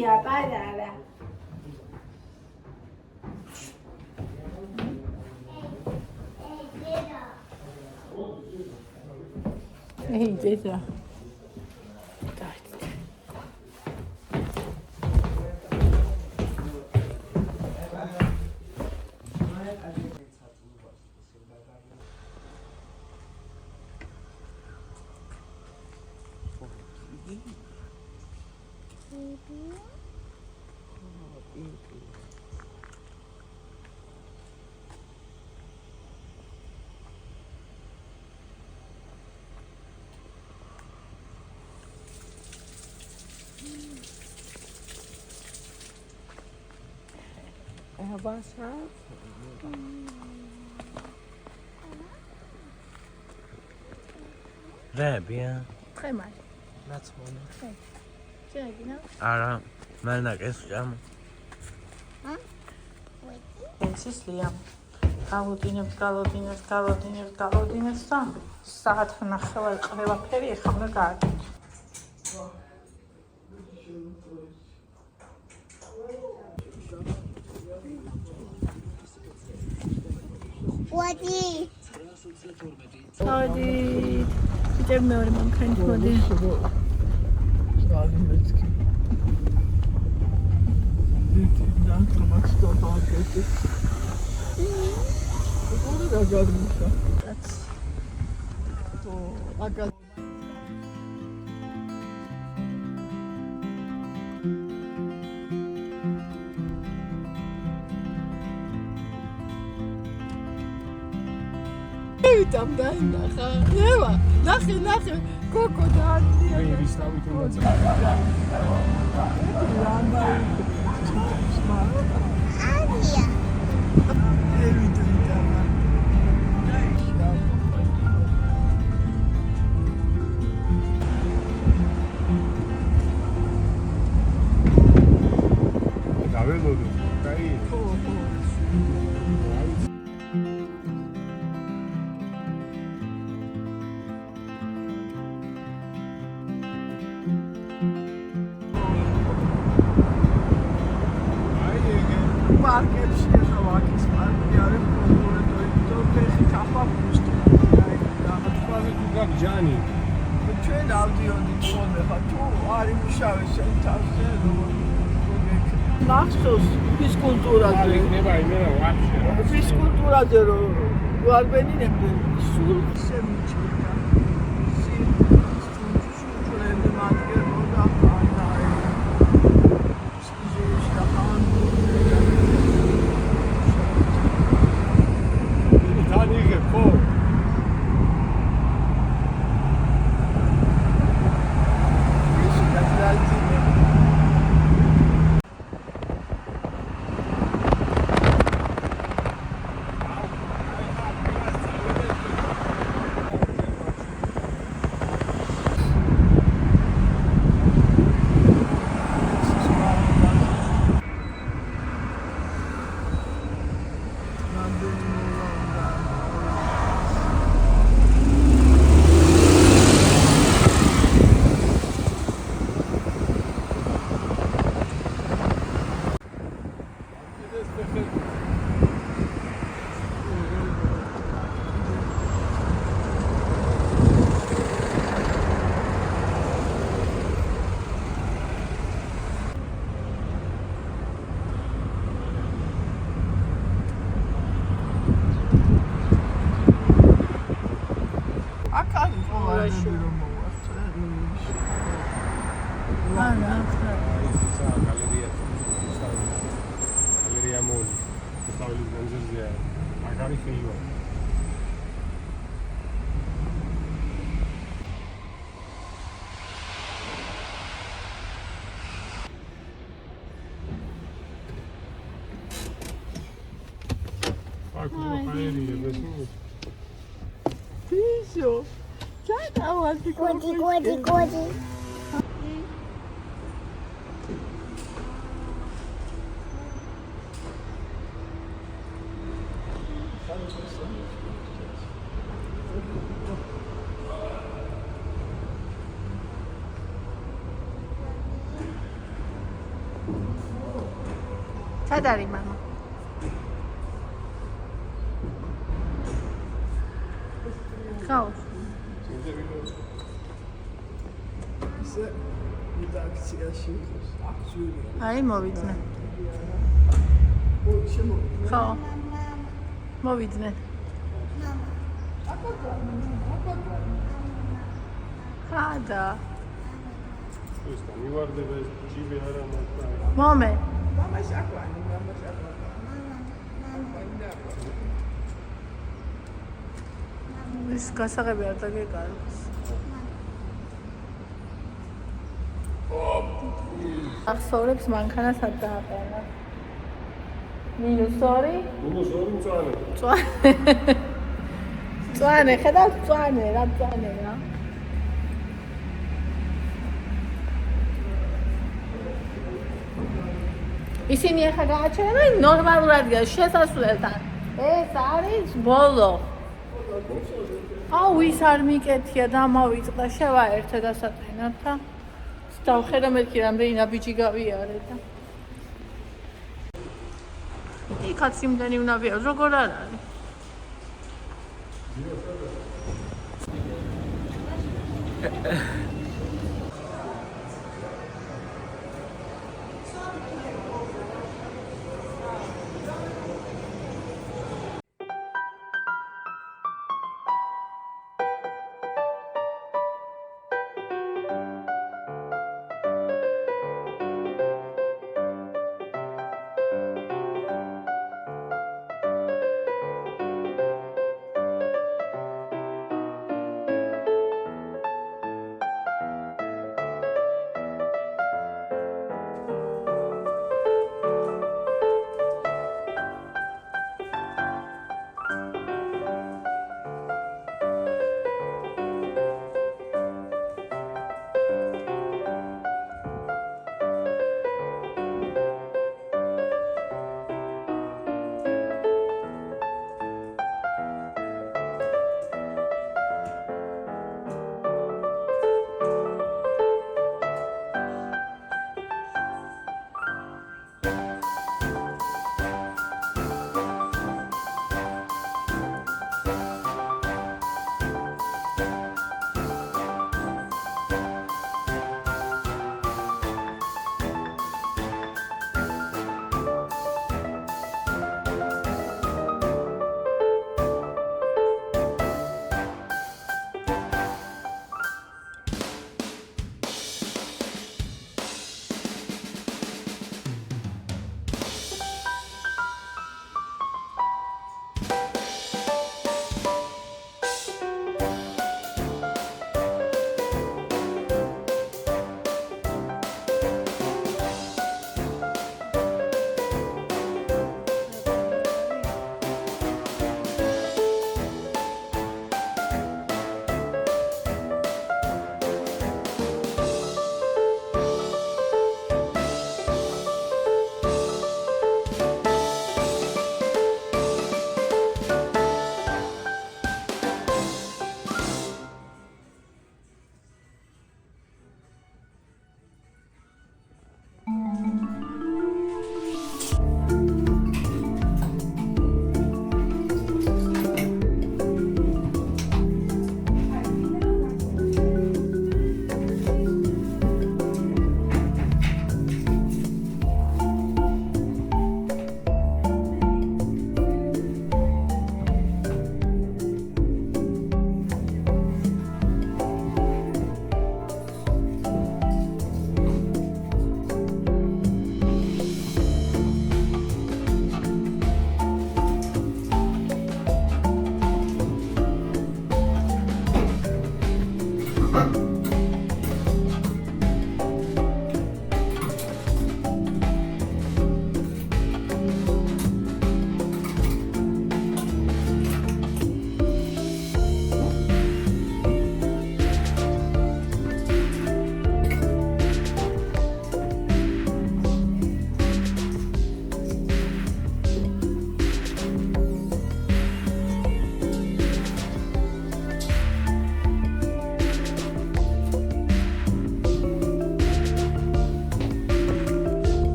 呀，白来了。哎，接着。Abbassat. Très bien. Très mal. Laat maar. Kijk. Kijk, nou. Ara, maar naar is jam. ეს ის ლია. გალოდინებს და საათ ნახევარი ყველაფერი ეხლა უნდა გააკეთო. Wadi. Saudi. Bitte მეორე მანქანით მოდი. Saudi Metzki. Danke, Max, dort auch geht. Wurde da gerade nicht. So, Agatha. Tam dahin nachher. Ja, nachher. Koko da. Nee, die staan niet in het Ania. Daar wil we doen. Kijk. Markets is al wat is maar ja, dat tegen kappa moest. Was het ook Gianni? De tweede audio die gewonnen had, toen waren we zo in Naxos, ფიზკულტურაზე. იქნება იმენა ვაფშე. ფიზკულტურაზე რომ ვარ ბენინებდნენ, სულ შემიჩნდა. სულტრენდი მაგერო და ხანაი. Თან იგებ ხო? Galeria Moli. Stavo lì con Giuseppe. Magari figo. Piso. Godi. چه ماما خب هاي ما vidne. خب ما vidne. هذا Questa mi guarda per cibi erano مامي Mama's aquarium, mama's aquarium. इसका सगा बेटा के कार ახსოვრებს მანქანას არ დააყენა. -2 მწვანე, ხედავთ მწვანე, რა მწვანე რა. ისინი ახლა გააჩერებენ ნორმალურად შესასვლელთან. ეს არის ბოლო. აუ ის არ მიკეთია დამავიწყდა შევაერთე დასატვინოთ და დავხედა მეთქი რამდენი ნაბიჯი გავიარე და იქაც იმდენი უნავია როგორ არ არის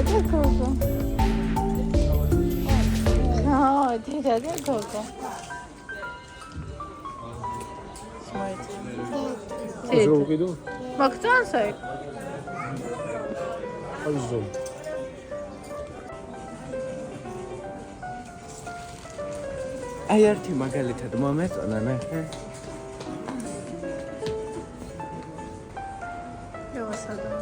دیداده کوکو دیداده کوکو Hazır okuydun. Baksanıza. Hazır. აერთი მაგალითად მომეწონა ნახე. Yavaş adam.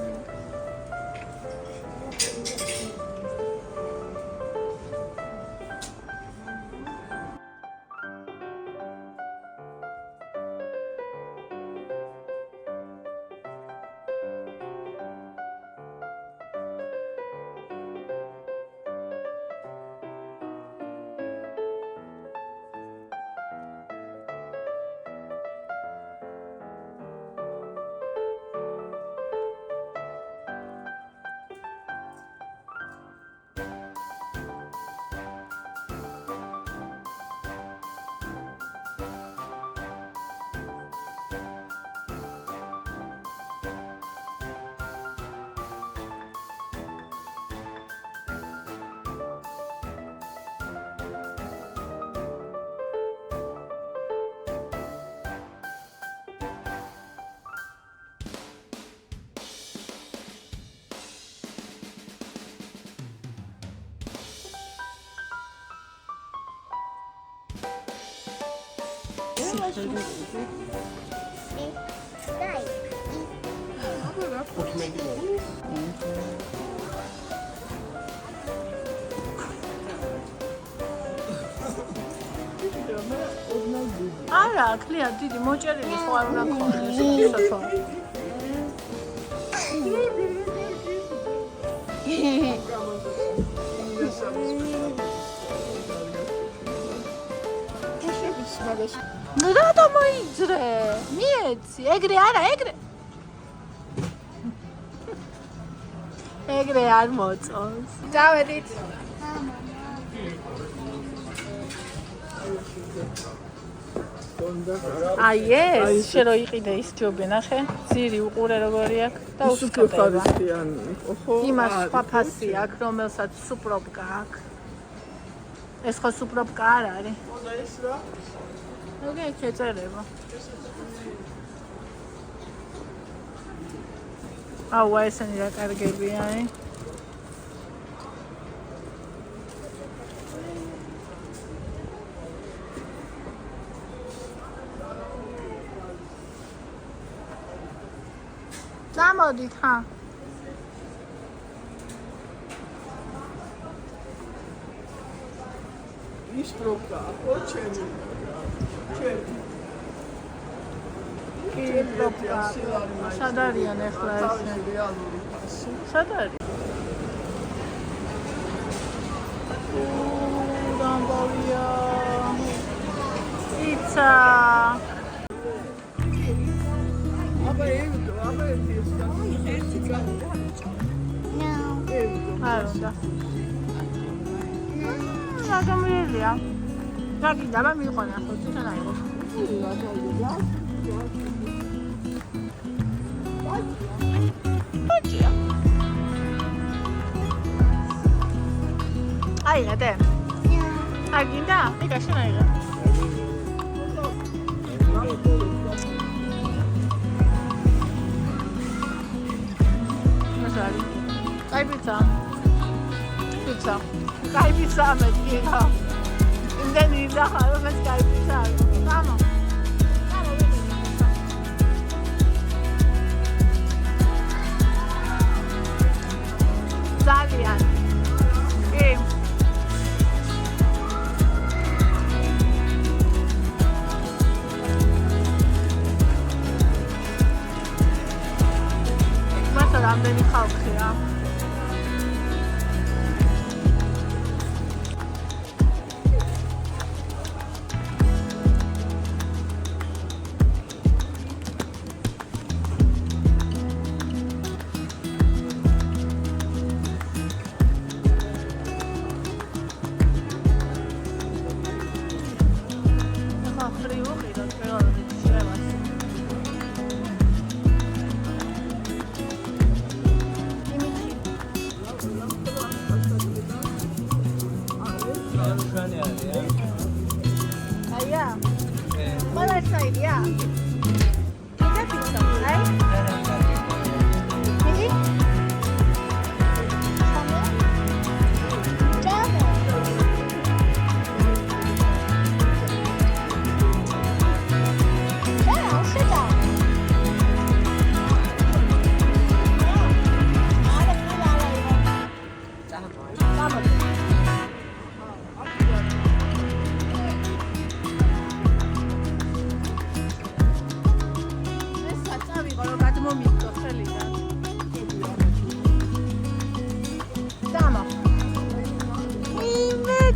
არა, კლია დიდი მოჭერილი ხო არ უნდა ქონდეს ისეთო. ნუ რატო მოიძრე? მიეცი, ეგრე არა, ეგრე. ეგრე არ მოწონს. დავედით. აი ეს, შე რო იყიდე ის ჯობი, ნახე. ძირი უყურე როგორი აქვს და უსკდება. იმას სხვა ფასი აქვს, რომელსაც სუპროპკა აქვს. ეს ხო სუპროპკა არ არის? და ეს რა? Okay, შეწერება. აუ, ესენი რა კარგებია, აი. დამოდით, ხა. ის პროპკა, ხო ჩემი. სად არიან ახლა ეს? სად არის? დამბავია. პიცა. აბა ეს ერთი კანია. არ უნდა. რა გამერია? რა გინდა მიყვანა ხო ცოტა აიღო. აიღე დე. არ გინდა? იგა შენ აიღე. მასარი. კაი პიცა. პიცა. კაი პიცა მეკიდა. იმდენი დახარო მე კაი პიცა. მამა. ძალიან. კი. მასა რამდენი ხალხია? აია. ყველა საიდია. კიდე პიცა, აი. მიდი.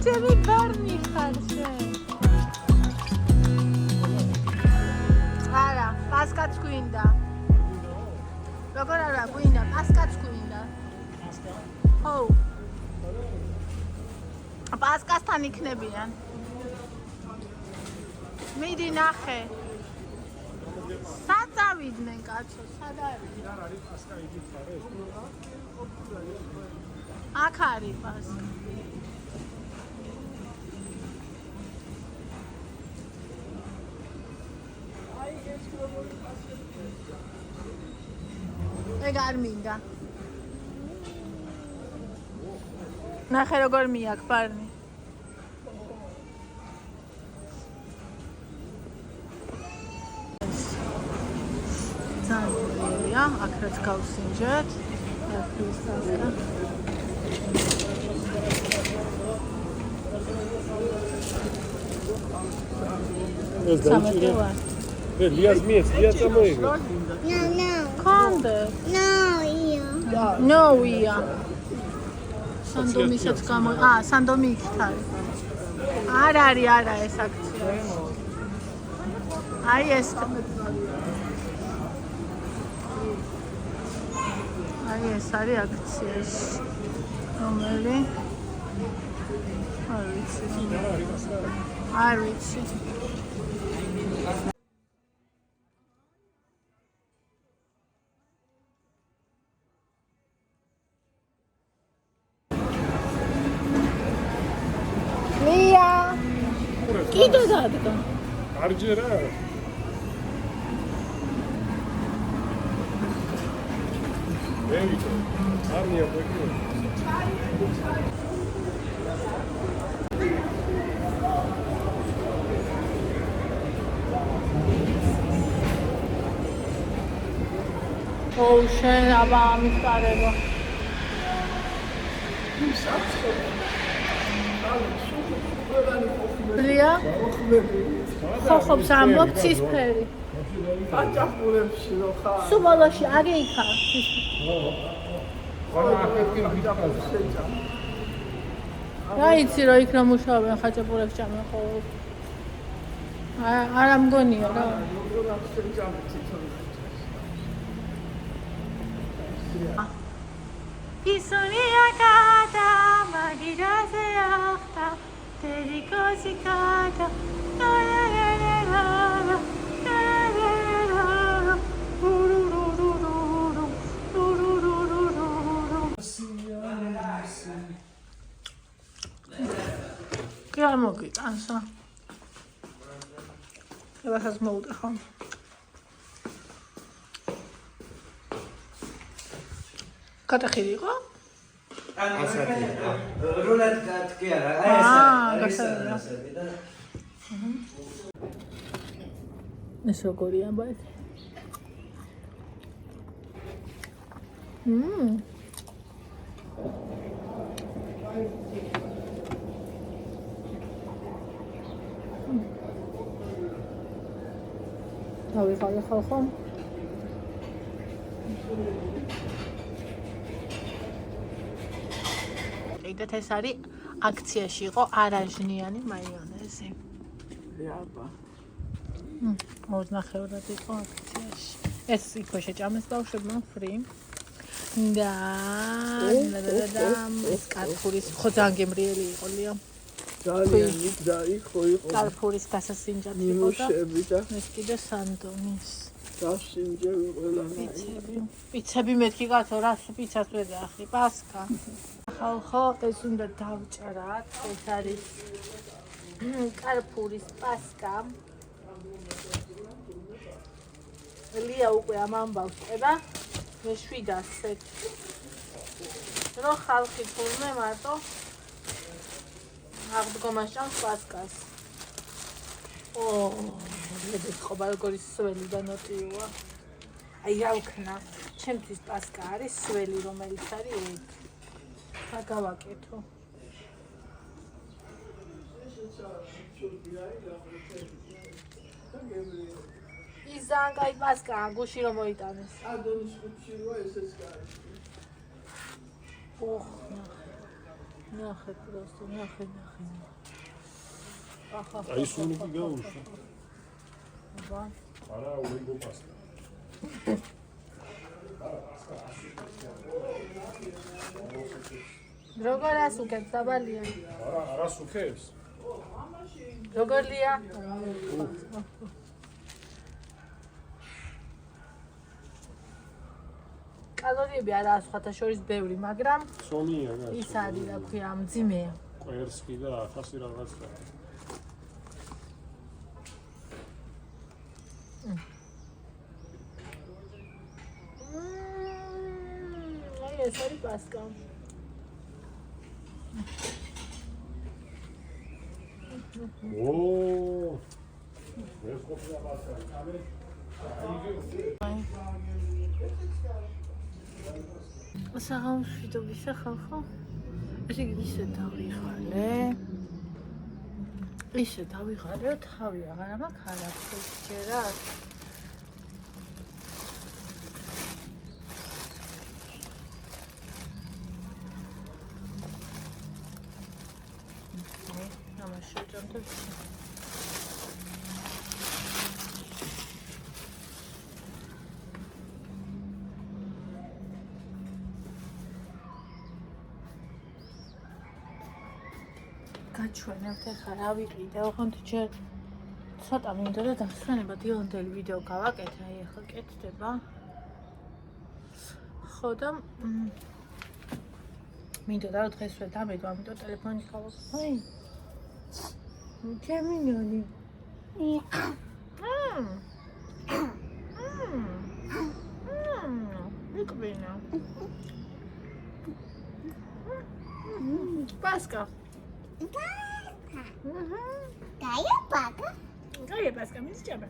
ჩემი ბარნი ხარ შენ. არა, პასკაც გვინდა. როგორ არა გვინდა, პასკაც გვინდა. ხო. პასკასთან იქნებიან. მიდი ნახე. სად წავიდნენ კაცო, სად არის? აქ არის პასკა. ეგ არ მინდა. ნახე როგორ მიაქვს ბარნი. ძალიან აქ რაც გავსინჯეთ. Lias mieć, ja co mojego. No. კონდე. No, io. ნოია. სანდომისაც გამო. სანდომი იქით არის. არ არის, არა ეს აქცია. აი ეს. აი ეს არის აქციაში. რომელი? არ ვიცი. არ ვიცი. კიდე დადგა. არჯერა. ვერიტო. არნია ბეკი. ოუ შენ აბა ამიფარება. ლია ხო სამბობ ცისფერი აჭაფურებში რო ხარ სუბოლოში აგეიქა რა იცი რომ იქ რომ მუშაობენ ხაჭაპურებს ჭამენ ყოველ არა მგონია რა ისონია კატა მაგირაზე ახტა Teri così cata, la la la la la la la la la Che amo qui, tanto. E vas a smoldere, huh? Kata khiriqa? რულად კი არა ეს ეს როგორია ბაი დავიღალე ხალხო კიდეთ ეს არის აქციაში იყო არაჟნიანი მაიონეზი. აბა. 29-ად იყო აქციაში. ეს იქ შეჭამეს ბავშვებმა free. და ეს კარფურის ხო ძალიან გემრიელი იყო ლია. ძალიან იყო იყო. კარფურის გასასინჯად იყო და ნიმუშები და ეს კიდე სანდომის. დასინჯები ყველანაირი. პიცები მეთქი კაცო, რას პიცას ვერ ახრი პასკა. ხალხო, ეს უნდა დავჭრათ. ეს არის კარფურის პასკა. ლია უკვე ამ ამბავს ყვება. მე 700-ზე. რო ხალხი თურმე მარტო აღდგომას ჭამს პასკას. ეს ხობა როგორი სველი და ნოტიოა. აი რა ვქნა, ჩემთვის პასკა არის სველი, რომელიც არის ეგ. და გავაკეთო. ის ძალიან კაი პასკაა, გუში რომ მოიტანეს. ადონის ხუთში როა ესეც კაი. ოხ, ნახე просто, ნახე. ახა. აი სული კი გაუშვა. აბა. არა, უიგო პასკა. როგორ ასუკებს დაბალია? არა სუქებს. როგორ ლია? კალორიები არა სხვათა შორის ბევრი, მაგრამ სონია გასა. ის არის, რა ქვია, მძიმეა. კვერსკი და 1000 რაღაცა. აი ეს არის პასკა. ოო. ეს ყოფილა პასკა. საღამოშვიდობისა ხალხო. ისე დავიღალე. ისე დავიღალე, თავი აღარა მაქვს არაფერს ჯერა. ამაში ჯამთებს. გაჩვენებთ ახლა რა ვიყიდე, ოღონდ ჯერ ცოტა მინდა და დასვენება დიონდელი ვიდეო გავაკეთე, აი ახლა კეთდება. ხო და მინდა და დღესვე დამედო, ამიტომ ტელეფონი გავაკეთე. აი. ჩემი ნონი. მიკბინა. პასკა. Кая пака? Кая паска, мы сейчас.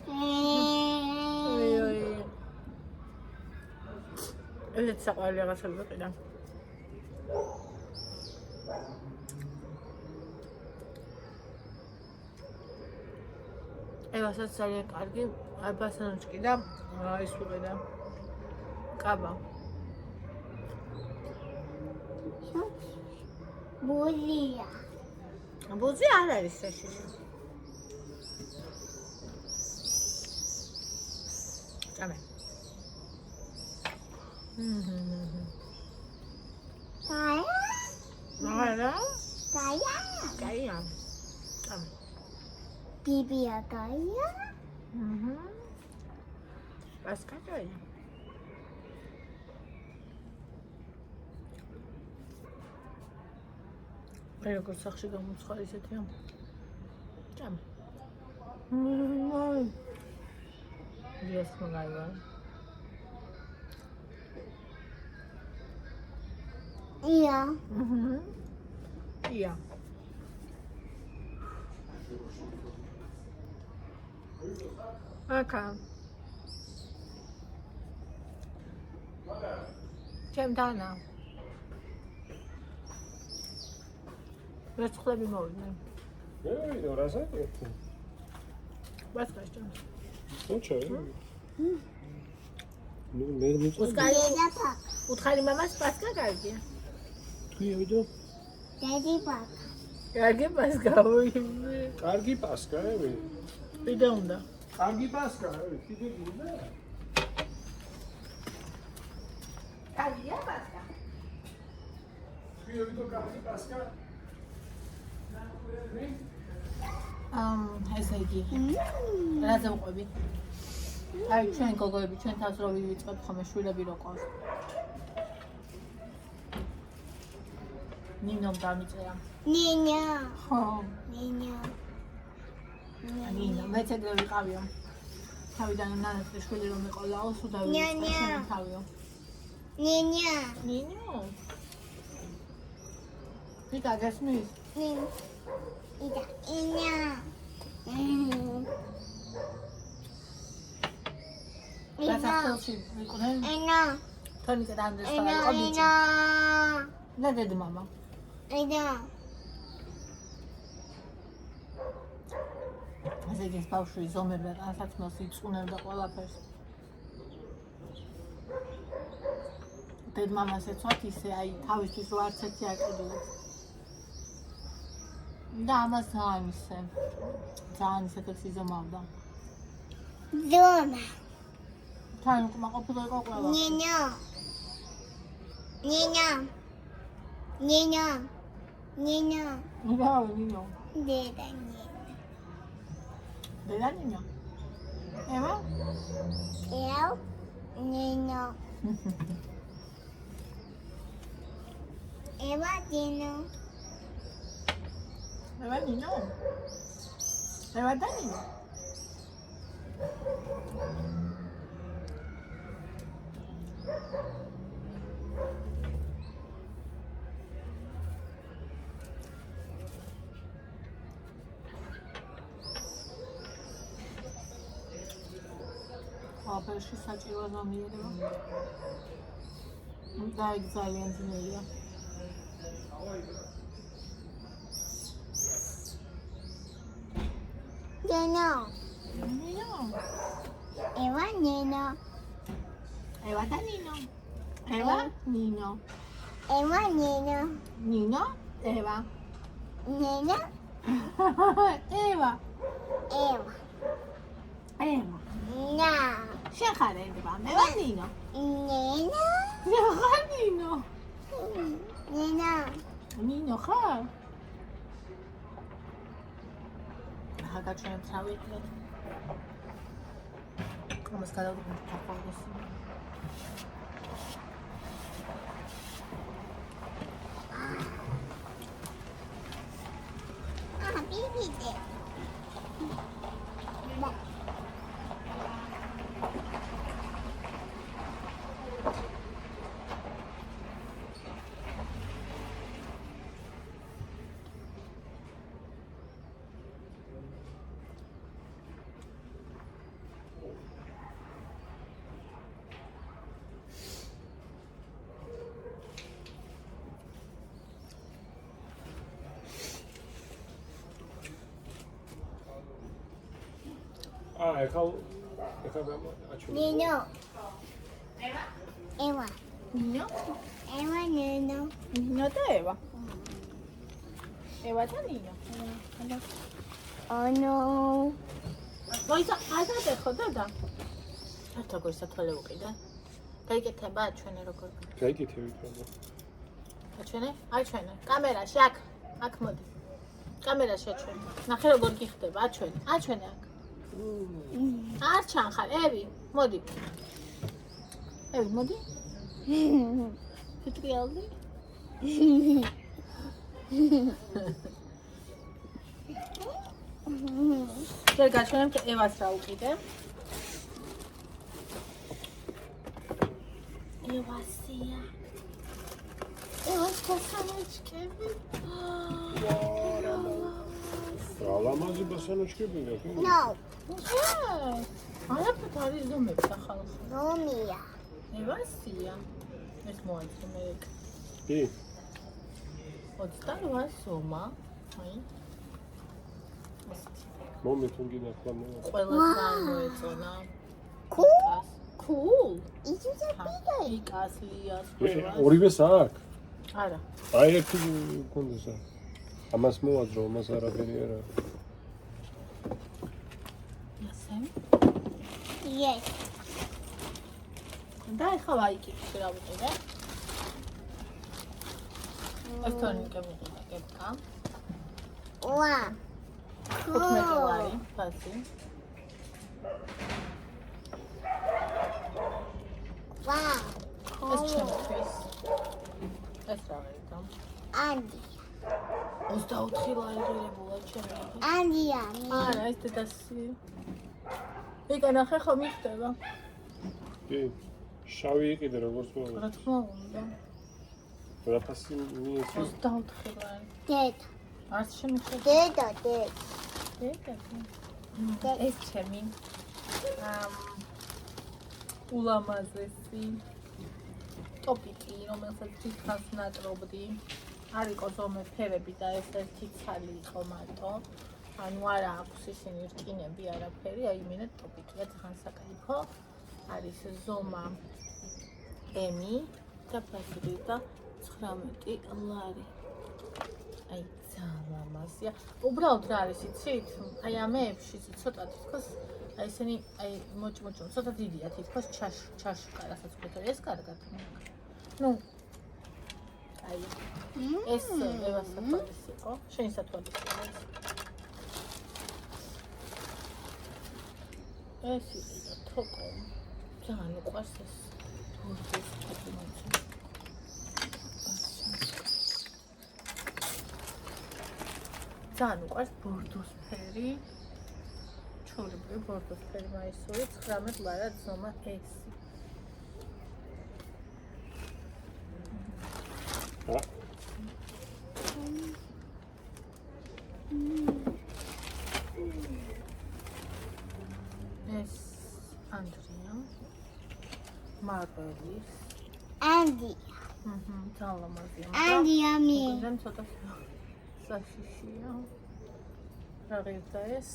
Ой-ой. Это сакали расал вიყიდა. ევასაც ძალიან კარგი ბასანოჩკი და ის ვიყიდა. კაბა. Бузия. ბუზი არ არის საშიში. ჭამე. Кая? არა? Кая? კაია. ჭამე. Бибия кая? პასკა კაია. აი როგორ სახში გამოცხარ ისეთია. ჭამე. Yes, მაგაია. Ია. ია. აკა. ჩემთანა. რაცხვები მოვიდნენ. მე რა საკეთე? ბასკას ჭამს. ოჩა. ნუ მე უსკარი Деда пака. უთხარი მამას პასკა კარგია. თქვი ვიდო? Деди пака. კარგი პასკა ოი. კარგი პასკა ევი. ვიდე უნდა. კარგი პასკა ევი, კიდე გინდა? კარგია პასკა. თქვი ვიდო კარგი პასკა? ესე იგი. რაზე უყვები? აი ჩვენ გოგოები ჩვენ თავს რო ვივიწყებთ ხოლმე შვილები რო ყავს. ნინომ დამიწერა. ნინო. ხო. ნინო. ნინო მეც ეგრე ვიყავიო. თავიდან ნანასწრე შვილი რომ მეყოლაო სულ დავიწყე თავიო. ნინო. ნინო. იკა გასმის? ნინო. იდა. ინა. გასახელში ვიყვნენ? ინა. თონიკა დამდეს ინა. თავი ყობიჩი. ინა. და დედ მამა. ინა. ესე იგი ეს ბავშვი ზომებდა ტანსაცმელს იწუნებდა ყველაფერს. დედ მამას ეცვათ ისე აი თავისთვის რო არც ერთი აკიდულებს. და ამას ძალიან ისეთებს იზომავდა. ზომა. თან უკმაყოფილო იყო ყველა. ნინო. ნინო. ნინო. ნინო. ნინო. დედა ნინო. დედა ნინო. ევა? ევ. ნინო. ევა ნინო. ევა ნინო. ევა და ნინო. აბერში საჭირო ზომიერება. და იქ ძალიან ძნელია. ნინო. ნინო. ევა ნინო. ევა და ნინო. ევა ნინო. ევა ნინო. ნინო. ევა. ნინო. ევა. ევა. ევა. ნა. შენ ხარ ევა. ევა ნინო. ნინო. შენ ხარ ნინო. ნინო. ნინო ხარ? ახლა გაჩვენებ რა ვიყიდეთ. კომას გადავდივართ თაყვანს. ბიბიდე. ეხლა აჩვენე. ნინო. ევა. ნინო? ევა ნინო. ნინო და ევა. ევა და ნინო. ონო. მოიცა აზადე ხო დედა? ერთო გოისა თვალე უყიდე. გაიკეთება აჩვენე როგორ. გაიკეთე ვიქნა. აჩვენე? აჩვენე. კამერაში აქ. აქ მოდი. კამერაში აჩვენე. ნახე როგორ გიხდება. აჩვენე. აჩვენე აქ. არ ჩანხარ, ევი, მოდი. ევი, მოდი. ფიტრიალდი. ჯერ გაჩვენებ ევას რა უყიდე. ევასია. ევას გასამაჩკები. ალამაზი ბასანოჩკებია ხო? ნო. არაფერ არის ზომებს ახალს. ზომია. ევასია. ეს მოაწყო მე. კი. 28 ზომა. აი. მომე თუ გინდა ხლა მე. ყველა ძალიან მოეწონა. კულ. Cool. ისე ბიგა. იკას ლიას. ორივეს აქვს? არა. აი ერთი კონდეს. ამას მოვაძრო, მას არაფერი არა. ასე. Yes. და ეხლა ვაიკითხე რა ვიყიდე. ეს თორნიკე ვიყიდე, კეთკა. ვა. 15 ლარი, ფასი. Andy. 24 ლარი ღირებულად ჩემი. Andy, Andy. არა, ეს დედასი. ეკა ნახე ხომ მიხდება? კი. შავი იყიდე როგორც მოვა. რა თქმა უნდა. რა ფასი მიეცი? 24 ლარი. Dad. არც შემიხედა. Dad. ეს ჩემი ულამაზესი ტოპიკი, რომელსაც თითქოს ნატრობდი. არ იყო ზომე ფერები და ეს ერთი ცალი იყო მარტო. ანუ არა აქვს ისინი რკინები, არაფერი, აი მინე ტოპიკია, თან საკაიფო. არის ზომა M და ფასი და 19 ლარი. აი ძალამაზია. უბრალოდ რა არის იცით? აი ამეებში ცოტა თითქოს აი ესენი აი მოჭმოჭო ცოტა დიდია თითქოს ჩაშკა რასაც ვქეთო ეს კარგად. ნუ აი ეს ევას საფარის იყო, შენი საფარის იყო. ეს იყო თოკო. ძალიან უყვარს ეს თურქის კატიმაცი. ძალიან უყვარს ბორდოსფერი. ჩურები ბორდოსფერი მაისური 19 ლარად ზომა ეს. ეს ანდრია მარბელის Andy. ძალიან ლამაზია. Andy, Andy. ძალიან ცოტა საშიშია. რა ღირდა ეს?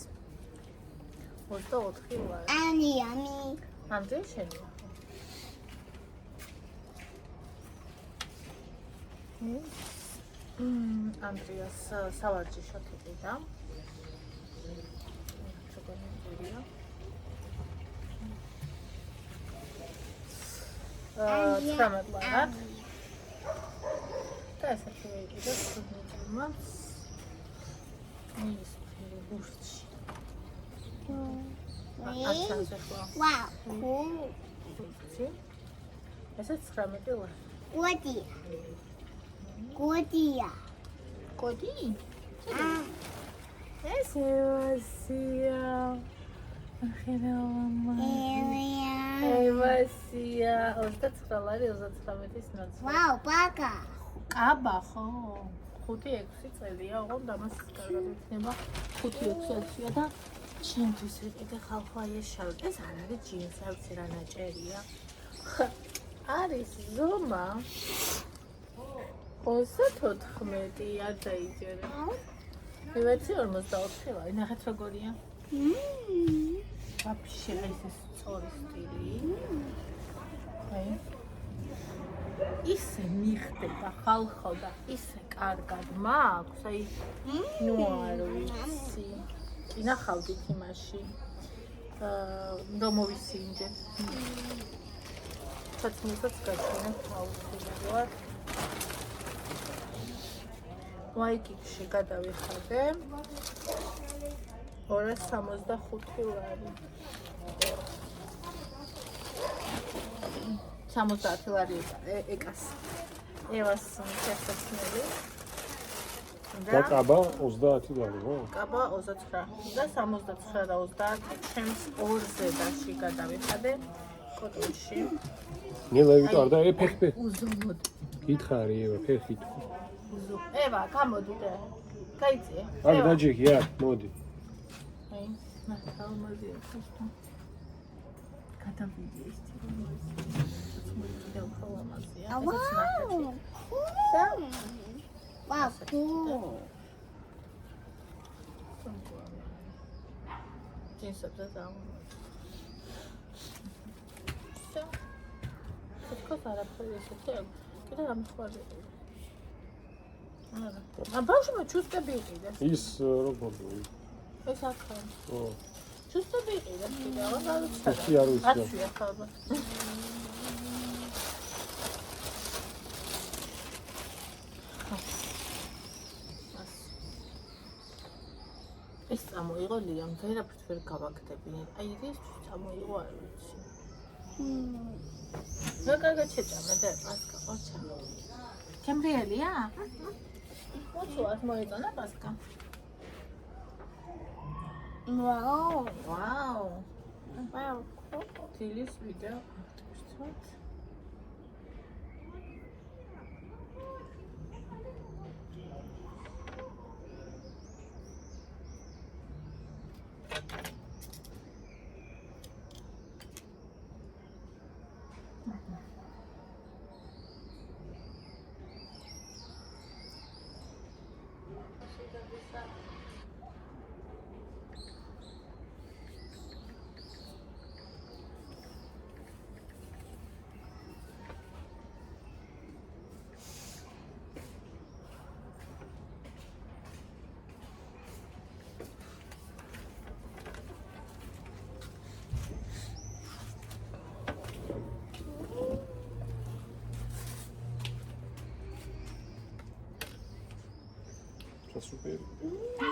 24 ლარი. Andy, Andy. ანდრია შენია. ანდრიას სავარჯი შოთიყიდა. ჩოკოლადია. 19 ლარად. და ესეთი ვიყიდა სულმოწმას. ის ბურთში. აჩანზე ხო. Wow, cool. ბურთში. ესე 19 ლარი. Godia. კოდი? Ah, ეს ევასია. ახლა მამა. ევასია. 29 ლარი 39-ის ნაცვლად. wow, baka. კაბა ხო? 5-6 წელია, ოღონდ ამას კარგად იქნება 5-6-ია და ჩემთვის ვიყიდე ხალხო აი ეს შავი. ეს არ არის ჯინსი, არც რა ნაჭერია. არის ზომა 34 არ დაიჯერე. მივეცი 44 ლარი, ნახეთ როგორია. ვაფშე ეს სწორი სტილი. აი ისე მიხდება ხალხო და ისე კარგად მაქვს, აი ნუ არ ვიცი. ინახავდით იმაში. რომ მოვისინჯე. საცმელსაც გაჩვენებ აუცილებლად. ვაიკიკში გადავიხადე 265 ლარი. 70 ლარი ეკას. ევას შესაძლებელი. და კაბა 30 ლარი, ხო? კაბა 29 და 79 და 30 ჩემს ორზე დაში გადავიხადე კოტონში. ნელავით არ და ეფექტი. უზომოდ. გითხარი ევა, ფეხი თუ. ევა, გამოდი და გაიწია. არ დაჯექი, არ, მოდი. აი, ნახალმაზია ხოსტო. გადავიდე ის თირმაზია. და უხალამაზია. Wow, cool. Wow, cool. ჯინსებზე დაუნ. Все. თქოს არაფერი ესეთი აქვს. კიდე რამე სხვა არის. აა, ბავშვმა ჩუსტები იყიდეს. ის როგორი? ეს აქა. ო, ჩუსტები იყიდეს კიდე, რა ვიცი. ფეხი არ ვიცი. აცვია ხალხა. ეს წამოიღო ლიამ, ვერაფერს ვერ გავაკეთებინე. აი ეს წამოიღო არ ვიცი. რა კარგად შეჭამა და პასკა ოჩა. ჩემრიელია? მოცუას მოეწონა პასკა. 와우. ვაუ. 와우. თილის ვიდეო ავტოვსწროთ. Super.